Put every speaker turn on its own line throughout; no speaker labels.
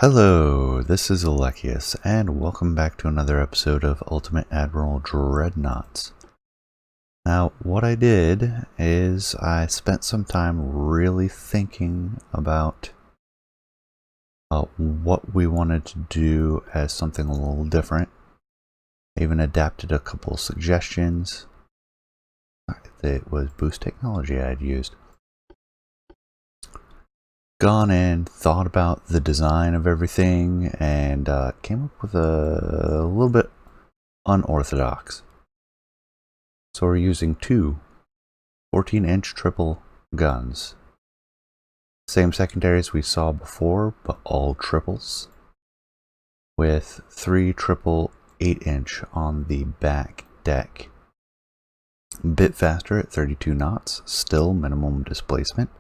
Hello, this is Alekius, and welcome back to another episode of Ultimate Admiral Dreadnoughts. Now, what I did is I spent some time really thinking about what we wanted to do as something a little different. I even adapted a couple suggestions. It was Boost Technology I had used. Gone and thought about the design of everything and came up with a little bit unorthodox. So we're using two 14-inch triple guns. Same secondaries we saw before, but all triples. With three triple 8-inch on the back deck. A bit faster at 32 knots, still minimum displacement.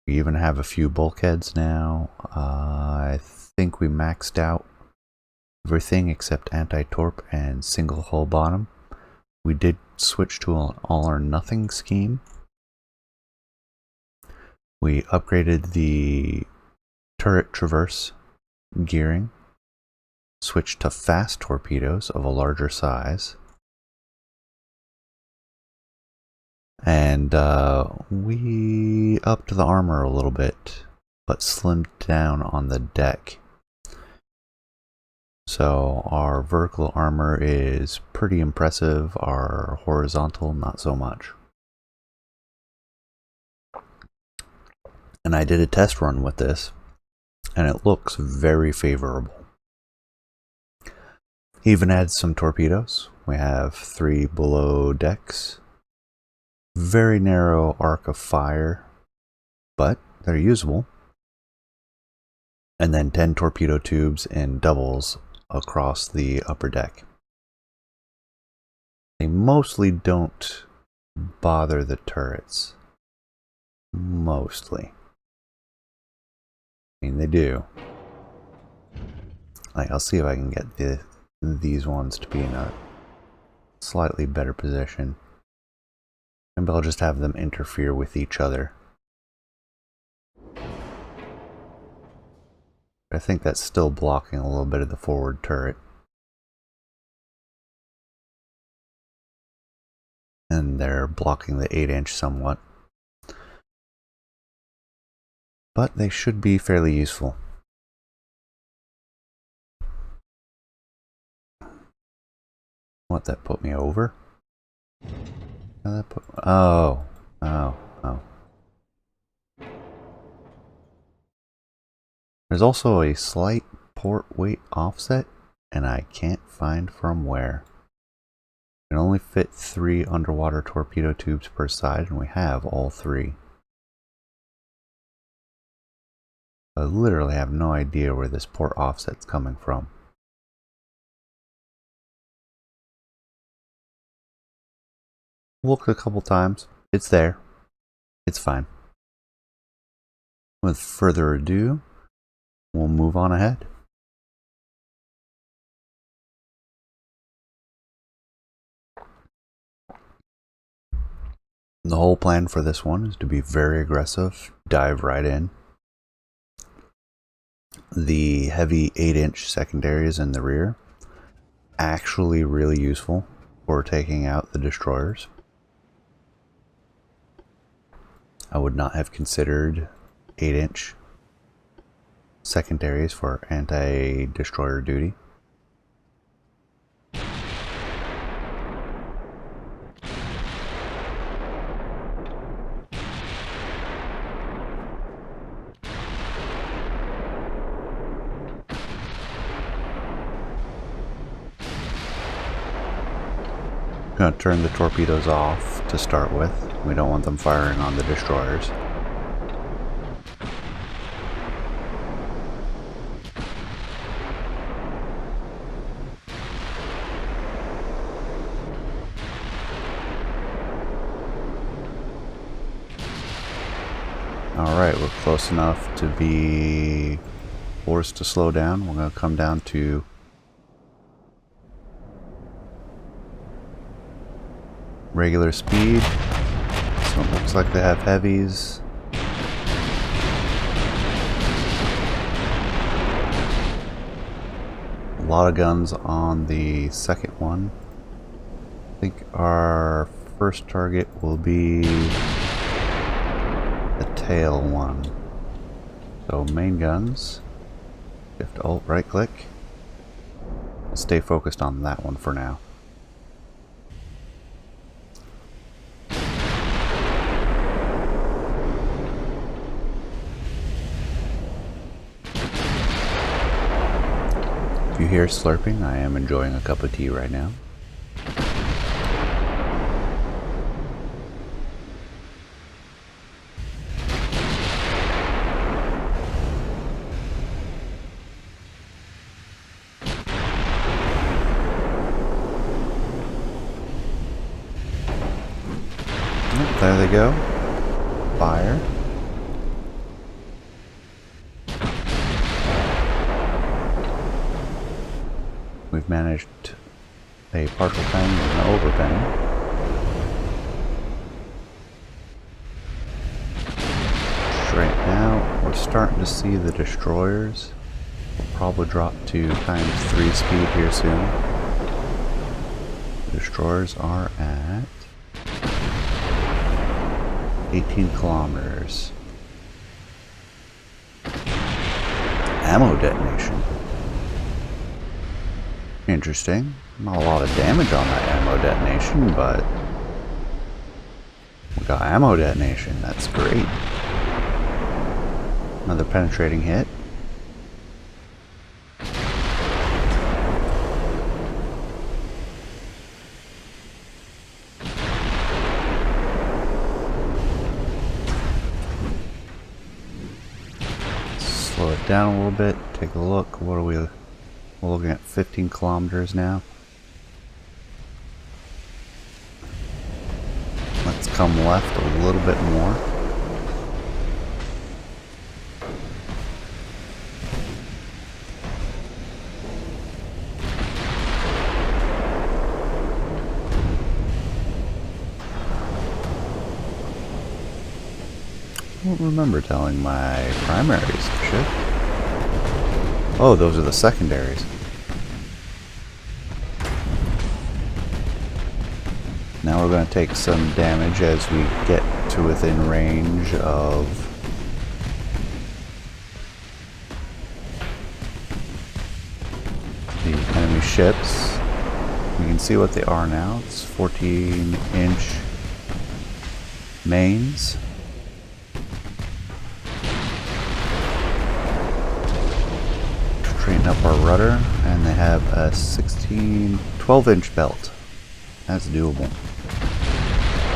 We even have a few bulkheads now. I think we maxed out everything except anti-torp and single hull bottom. We did switch to an all or nothing scheme. We upgraded the turret traverse gearing, switched to fast torpedoes of a larger size, and we upped the armor a little bit, but slimmed down on the deck. So our vertical armor is pretty impressive, our horizontal not so much. And I did a test run with this, and it looks very favorable. He even adds some torpedoes. We have 3 below decks. Very narrow arc of fire, but they're usable. And then 10 torpedo tubes in doubles across the upper deck. They mostly don't bother the turrets. Mostly. I mean, they do. I'll see if I can get these ones to be in a slightly better position. Maybe I'll just have them interfere with each other. I think that's still blocking a little bit of the forward turret. And they're blocking the 8-inch somewhat. But they should be fairly useful. What, that put me over? Oh. There's also a slight port weight offset, and I can't find from where. You can only fit 3 underwater torpedo tubes per side, and we have all 3. I literally have no idea where this port offset's coming from. Looked a couple times. It's there. It's fine. With further ado, we'll move on ahead. The whole plan for this one is to be very aggressive, dive right in. The heavy 8-inch secondaries in the rear, actually really useful for taking out the destroyers. I would not have considered 8-inch secondaries for anti-destroyer duty. I'm going to turn the torpedoes off to start with. We don't want them firing on the destroyers. Alright, we're close enough to be forced to slow down. We're going to come down to regular speed. So it looks like they have heavies. lot of guns on the second one. I think our first target will be the tail one. So main guns, Shift Alt right click. Stay focused on that one for now. If you hear slurping, I am enjoying a cup of tea right now. There they go. Fire. We've managed a partial penny and an over penny. Right now, we're starting to see the destroyers. We'll probably drop to ×3 speed here soon. The destroyers are at 18 kilometers. Ammo detonation. Interesting. Not a lot of damage on that ammo detonation, but we got ammo detonation. That's great. Another penetrating hit. Slow it down a little bit. Take a look. What are we? We're looking at 15 kilometers now. Let's come left a little bit more. I don't remember telling my primaries to shift. Oh, those are the secondaries. Now we're going to take some damage as we get to within range of the enemy ships. You can see what they are now. It's 14-inch mains. Straighten up our rudder, and they have a 12-inch belt. That's doable.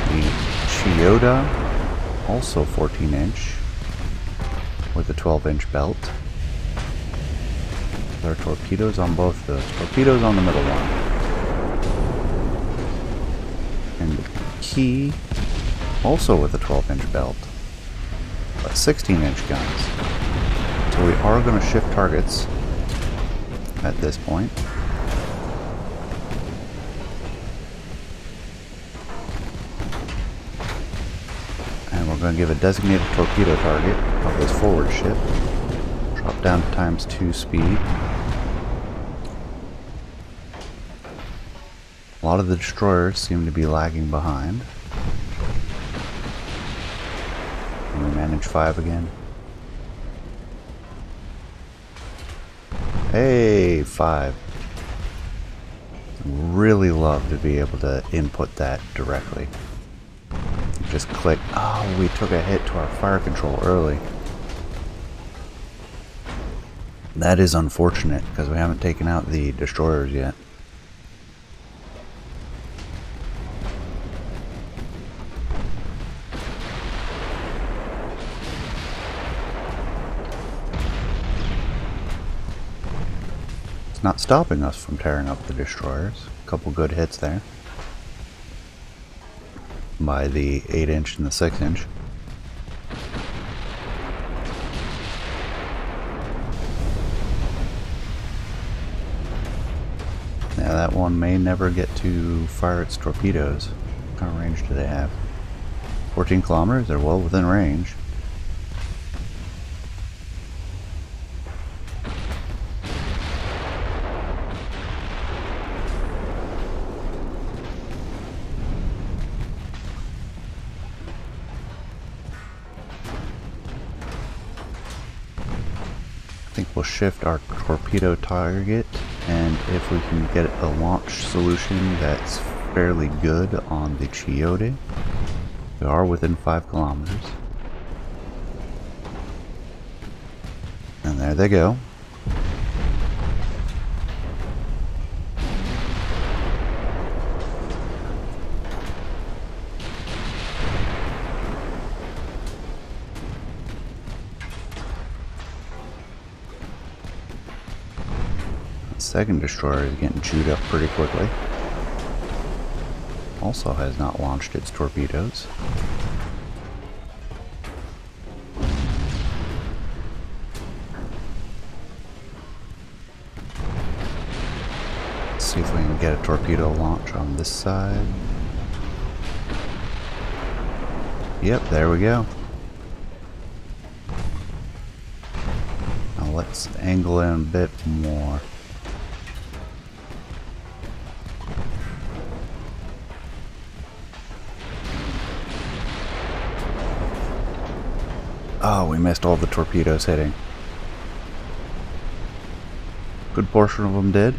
The Chiyoda, also 14-inch, with a 12-inch belt. There are torpedoes on both of those. Torpedoes on the middle one. And the Key, also with a 12-inch belt, but 16-inch guns. So we are going to shift targets at this point. And we're going to give a designated torpedo target of this forward ship. Drop down to ×2 speed. A lot of the destroyers seem to be lagging behind. And we manage 5 again. Hey, 5. Really love to be able to input that directly. Just click. Oh, we took a hit to our fire control early. That is unfortunate because we haven't taken out the destroyers yet. It's not stopping us from tearing up the destroyers. A couple good hits there by the 8-inch and the 6-inch. Now that one may never get to fire its torpedoes. What kind of range do they have? 14 kilometers? They're well within range. think we'll shift our torpedo target, and if we can get a launch solution that's fairly good on the Chiyote. We are within 5 kilometers. And there they go. The second destroyer is getting chewed up pretty quickly. Also has not launched its torpedoes. Let's see if we can get a torpedo launch on this side. Yep, there we go. Now let's angle in a bit more. Oh, we missed all the torpedoes hitting. Good portion of them did.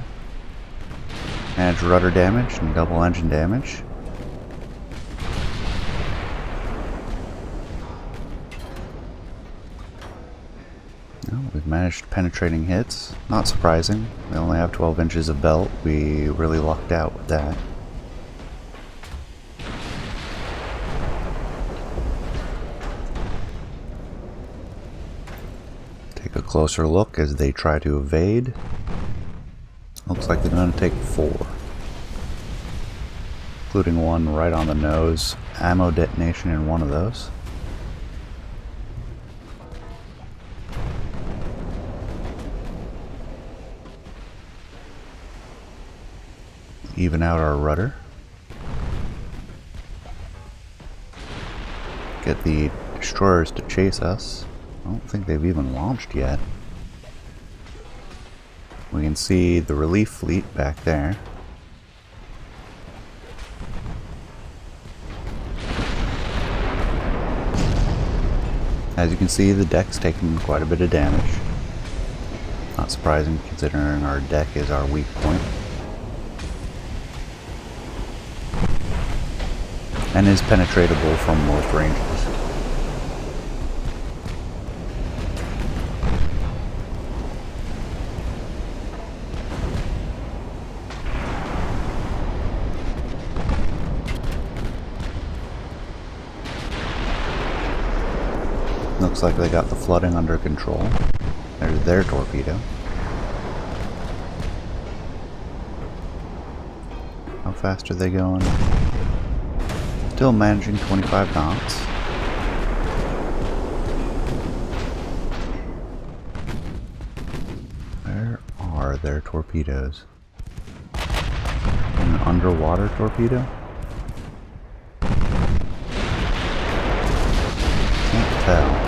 Managed rudder damage and double engine damage. No, we've managed penetrating hits. Not surprising. We only have 12 inches of belt. We really lucked out with that. Take a closer look as they try to evade. Looks like they're going to take 4. Including one right on the nose. Ammo detonation in one of those. Even out our rudder. Get the destroyers to chase us. I don't think they've even launched yet. We can see the relief fleet back there. As you can see, the deck's taking quite a bit of damage. Not surprising considering our deck is our weak point. And is penetratable from most ranges. Looks like they got the flooding under control. There's their torpedo. How fast are they going? Still managing 25 knots. Where are their torpedoes? An underwater torpedo? Can't tell.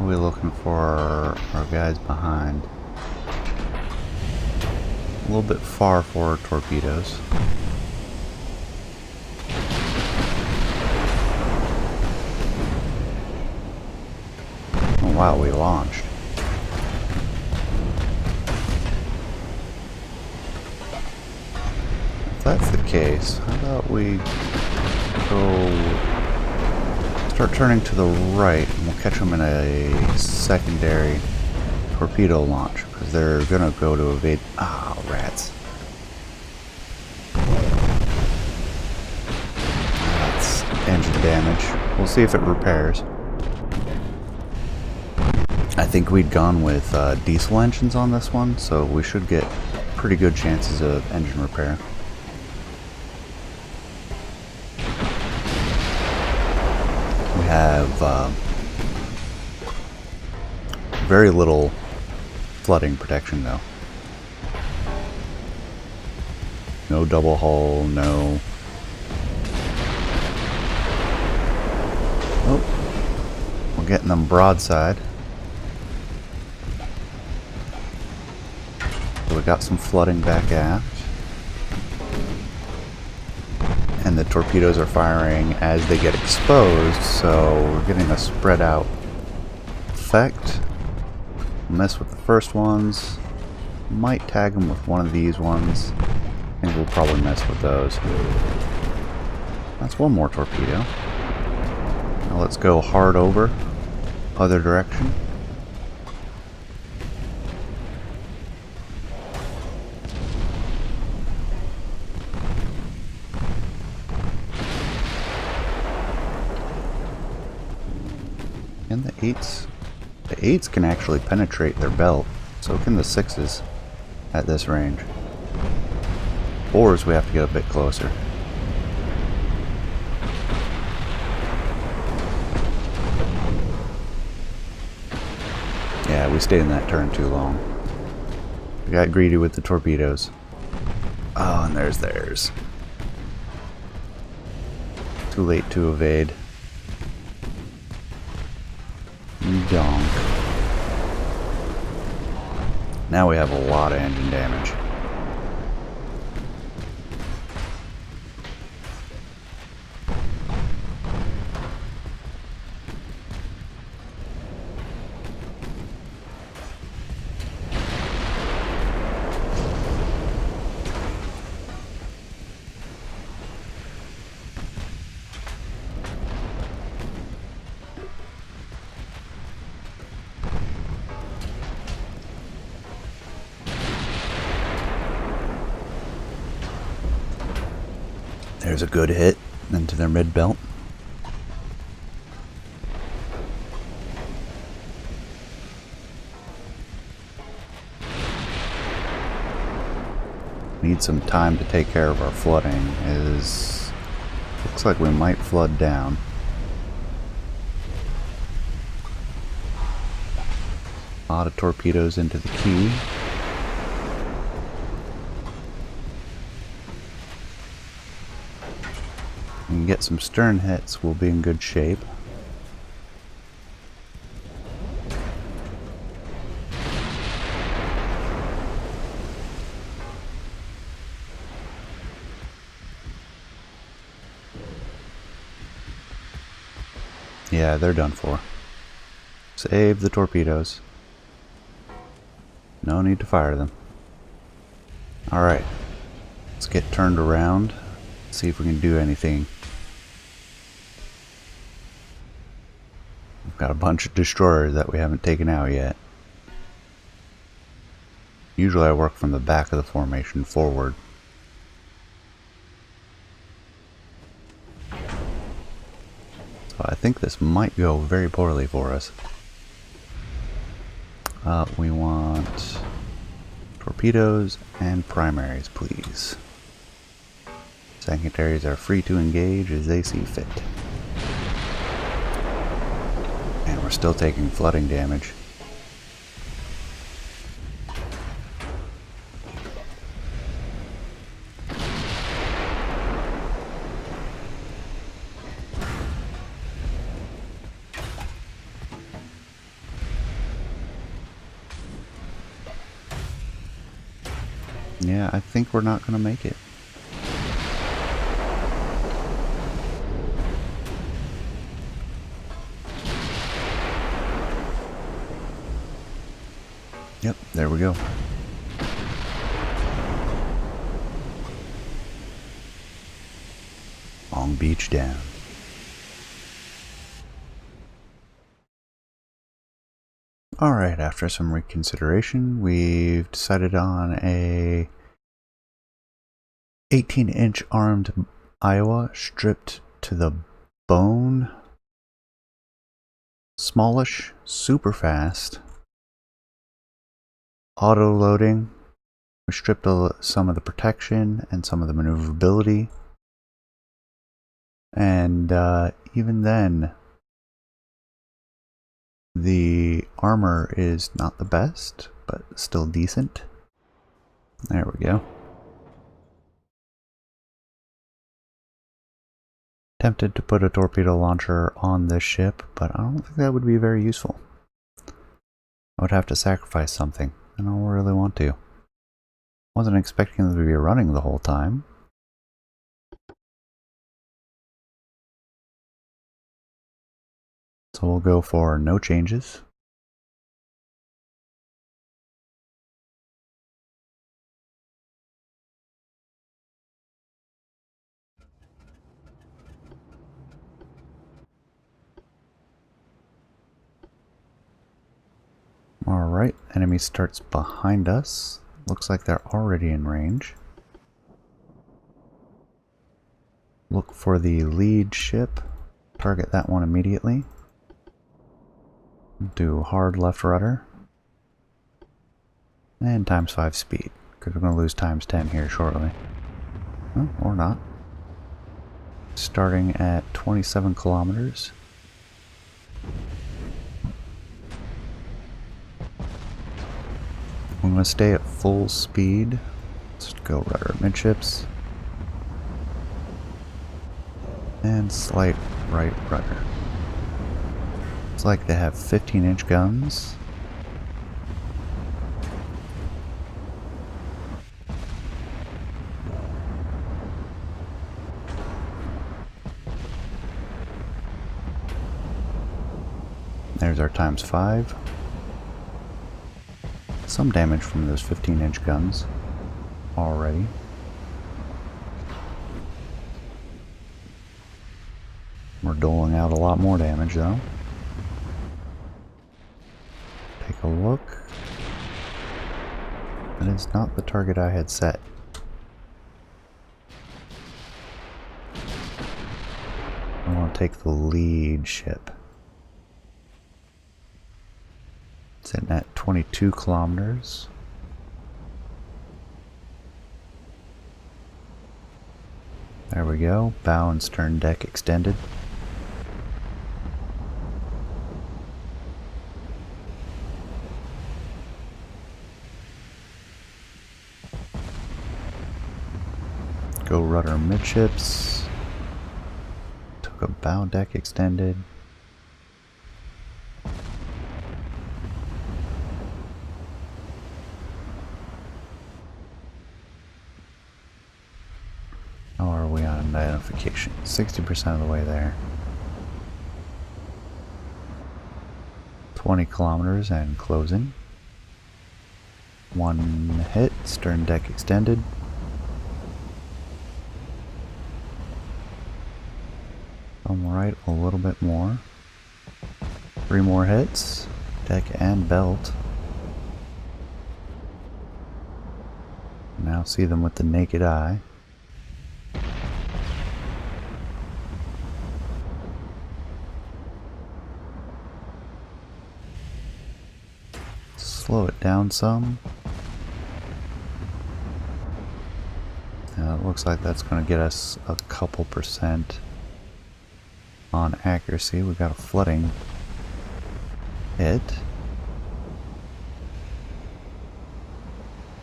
We're looking for our guys behind. A little bit far for torpedoes. Oh wow, we launched. If that's the case, how about we go start turning to the right, and we'll catch them in a secondary torpedo launch, because they're gonna go to evade. Ah, rats. That's engine damage. We'll see if it repairs. I think we'd gone with diesel engines on this one, so we should get pretty good chances of engine repair. Have very little flooding protection though. No double hull, no. Oh, we'll getting them broadside. So we got some flooding back aft. And the torpedoes are firing as they get exposed, so we're getting a spread out effect. Mess with the first ones. Might tag them with one of these ones. I think we'll probably mess with those. That's one more torpedo. Now let's go hard over. Other direction. And the 8s. The 8s can actually penetrate their belt. So can the 6s at this range. 4s we have to get a bit closer. Yeah, we stayed in that turn too long. We got greedy with the torpedoes. Oh, and there's theirs. Too late to evade. Donk. Now we have a lot of engine damage. There's a good hit into their mid belt. Need some time to take care of our flooding. Looks like we might flood down. A lot of torpedoes into the key. We can get some stern hits, we'll be in good shape. Yeah, they're done for. Save the torpedoes. No need to fire them. Alright, let's get turned around, see if we can do anything. We've got a bunch of destroyers that we haven't taken out yet. Usually I work from the back of the formation forward. So I think this might go very poorly for us. We want torpedoes and primaries, please. Secondaries are free to engage as they see fit. And we're still taking flooding damage. Yeah, I think we're not going to make it. Yep, there we go. Long Beach down. Alright, after some reconsideration, we've decided on a 18-inch armed Iowa stripped to the bone. Smallish, super fast. Auto loading. We stripped some of the protection and some of the maneuverability. And even then, the armor is not the best, but still decent. There we go. Tempted to put a torpedo launcher on this ship, but I don't think that would be very useful. I would have to sacrifice something, and I don't really want to. Wasn't expecting them to be running the whole time. So we'll go for no changes. Alright, enemy starts behind us. Looks like they're already in range. Look for the lead ship. Target that one immediately. Do hard left rudder. And ×5 speed, because we're going to lose ×10 here shortly. Oh, or not. Starting at 27 kilometers. I'm going to stay at full speed. Let's go rudder midships. And slight right rudder. It's like they have 15-inch guns. There's our ×5. Some damage from those 15-inch guns already. We're doling out a lot more damage though. Take a look. That is not the target I had set. I want to take the lead ship. Sitting at 22 kilometers. There we go. Bow and stern deck extended. Go rudder midships. Took a bow deck extended. How are we on identification? 60% of the way there. 20 kilometers and closing. One hit, stern deck extended. Come right a little bit more. 3 more hits, deck and belt. Now see them with the naked eye. Slow it down some. It looks like that's going to get us a couple percent on accuracy. We got a flooding hit.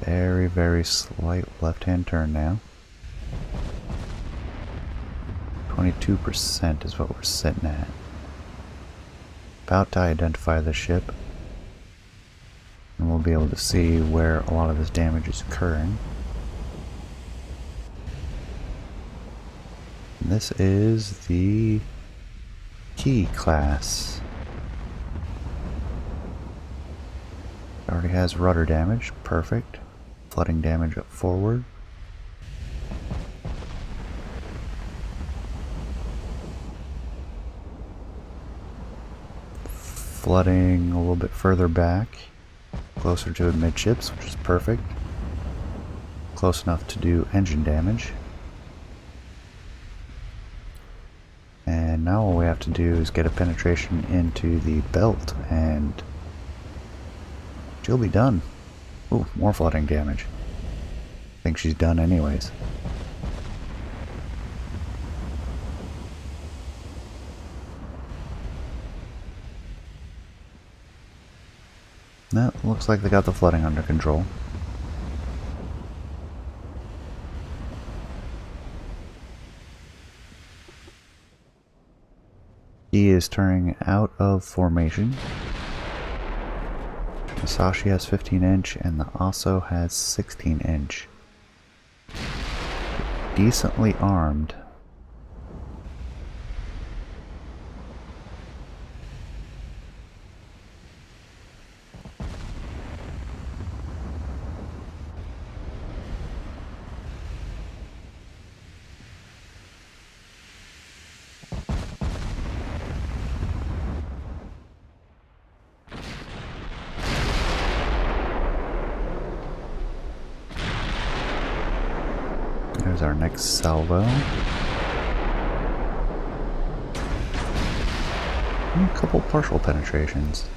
Very, very slight left-hand turn now. 22% is what we're sitting at. About to identify the ship. And we'll be able to see where a lot of this damage is occurring. And this is the Key class. Already has rudder damage, perfect. Flooding damage up forward. Flooding a little bit further back. Closer to midships, which is perfect. Close enough to do engine damage. And now all we have to do is get a penetration into the belt and she'll be done. Ooh, more flooding damage. I think she's done anyways. That looks like they got the flooding under control. Key is turning out of formation. Musashi has 15-inch and the Aso has 16-inch. Decently armed. There's our next salvo. And a couple partial penetrations.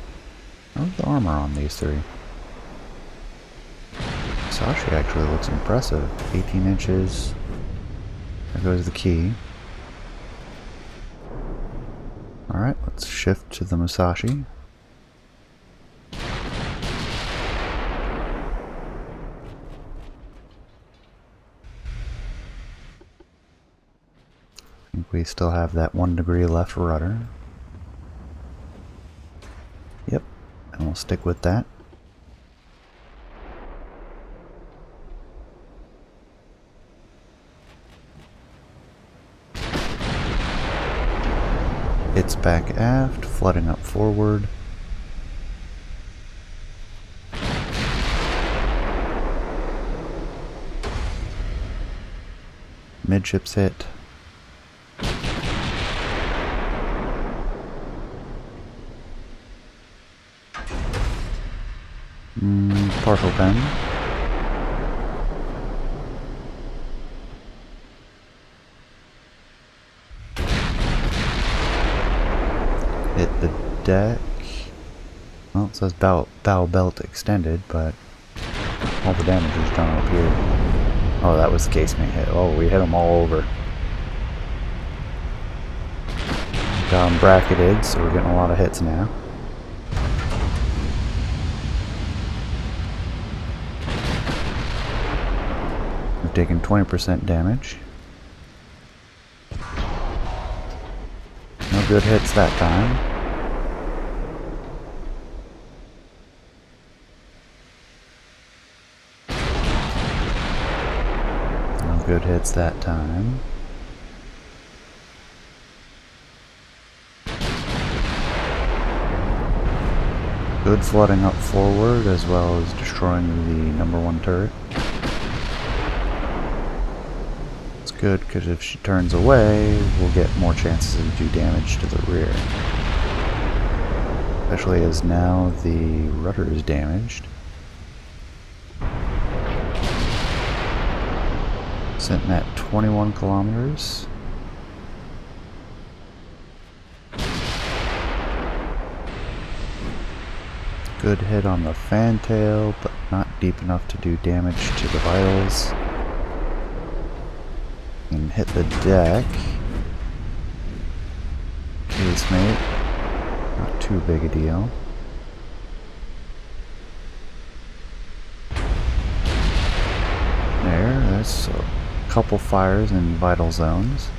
How's the armor on these three? Musashi actually looks impressive. 18 inches. There goes the key. Alright, let's shift to the Musashi. I think we still have that 1 degree left rudder. Yep, and we'll stick with that. It's back aft, flooding up forward. Midships hit. Partial pen. Hit the deck. Well, it says bow belt extended, but all the damage is done up here. Oh, that was the casemate hit. Oh, we hit them all over. Got them bracketed, so we're getting a lot of hits now. We've taken 20% damage. No good hits that time. No good hits that time. Good flooding up forward as well as destroying the #1 turret. It's good because if she turns away, we'll get more chances to do damage to the rear. Especially as now the rudder is damaged. Sitting at 21 kilometers. Good hit on the fantail, but not deep enough to do damage to the vitals. And hit the deck. Casemate. Not too big a deal. There's a couple fires in vital zones.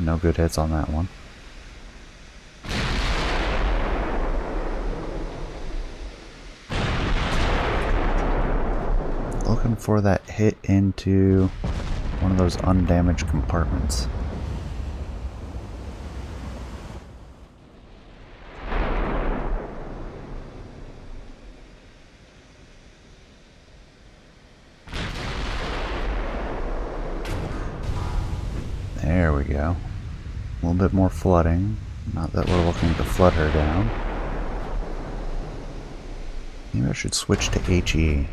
No good hits on that one. Looking for that hit into one of those undamaged compartments. There we go. A little bit more flooding. Not that we're looking to flood her down. Maybe I should switch to HE.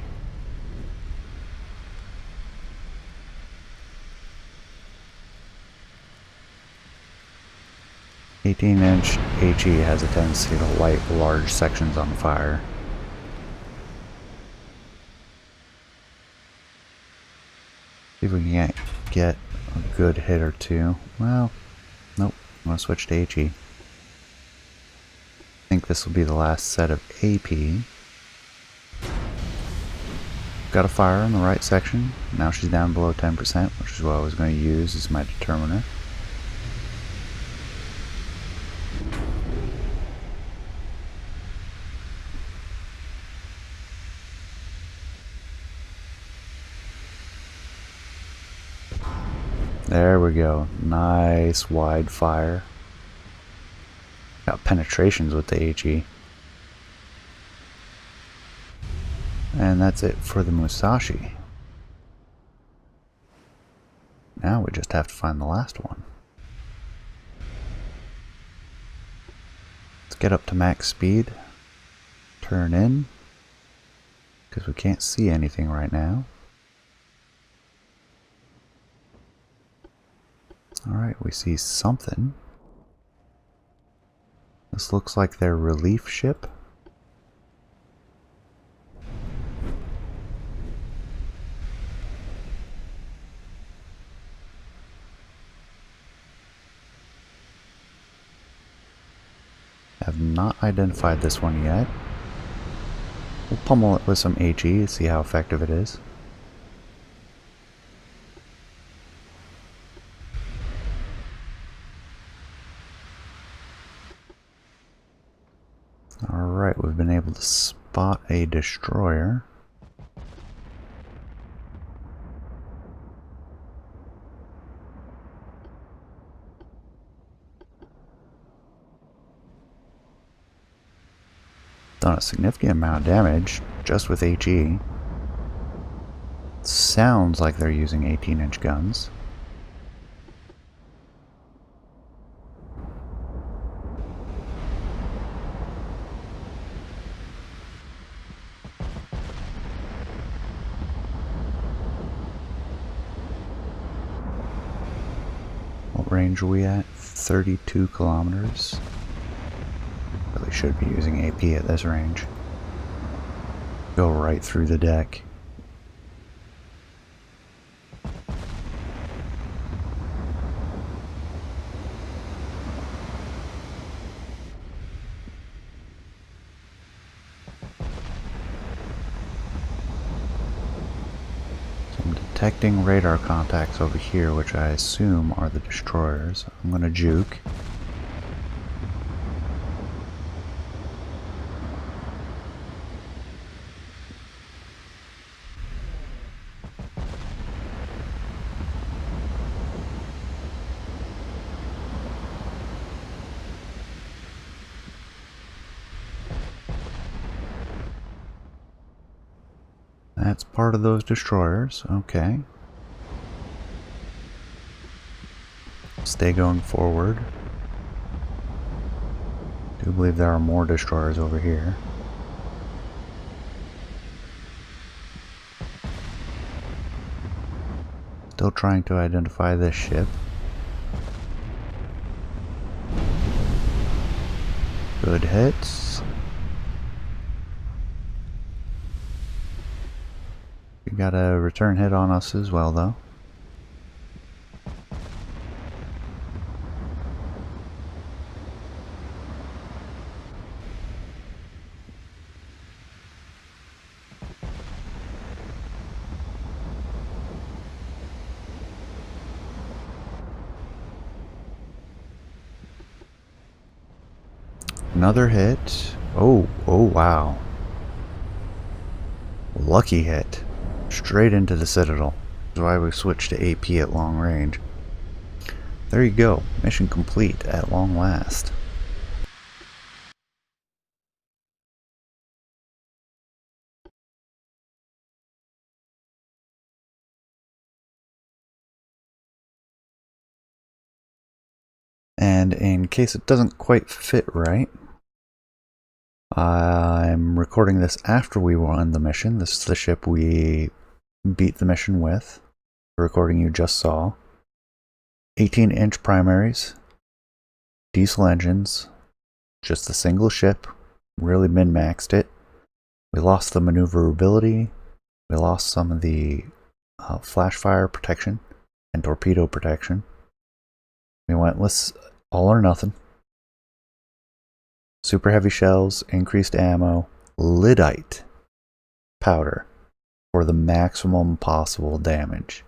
"18-inch HE has a tendency to light large sections on fire. See if we can't get a good hit or two. Well, nope. I'm going to switch to HE. I think this will be the last set of AP. got a fire in the right section. Now she's down below 10%, which is what I was going to use as my determiner. There we go. Nice wide fire. Got penetrations with the HE. And that's it for the Musashi. Now we just have to find the last one. Let's get up to max speed. Turn in. Because we can't see anything right now. Alright, we see something. This looks like their relief ship. Have not identified this one yet. We'll pummel it with some HE to see how effective it is. Alright, we've been able to spot a destroyer. Done a significant amount of damage just with HE. Sounds like they're using 18-inch guns. What range are we at? 32 kilometers. Really should be using AP at this range. Go right through the deck. So I'm detecting radar contacts over here, which I assume are the destroyers. I'm going to juke. That's part of those destroyers. Okay. Stay going forward. I do believe there are more destroyers over here. Still trying to identify this ship. Good hits. We got a return hit on us as well, though. Another hit. Oh wow. Lucky hit. Straight into the Citadel. That's why we switched to AP at long range. There you go. Mission complete at long last. And in case it doesn't quite fit right, I'm recording this after we won the mission. This is the ship we beat the mission with. The recording you just saw. 18-inch primaries, diesel engines, just a single ship, really min-maxed it. We lost the maneuverability, we lost some of the flash fire protection and torpedo protection. We went with all or nothing. Super heavy shells, increased ammo, lyddite powder. for the maximum possible damage.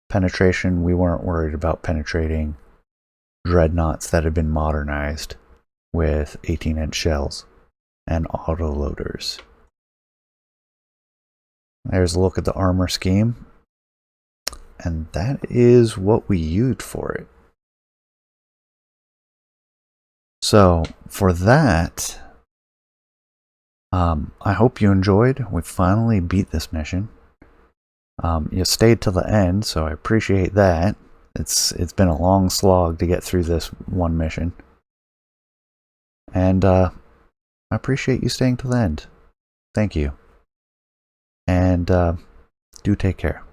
Penetration, we weren't worried about penetrating dreadnoughts that had been modernized with 18-inch shells and autoloaders. There's a look at the armor scheme, and that is what we used for it. So for that, I hope you enjoyed. We finally beat this mission. You stayed till the end, so I appreciate that. It's been a long slog to get through this one mission. And I appreciate you staying till the end. Thank you. And do take care.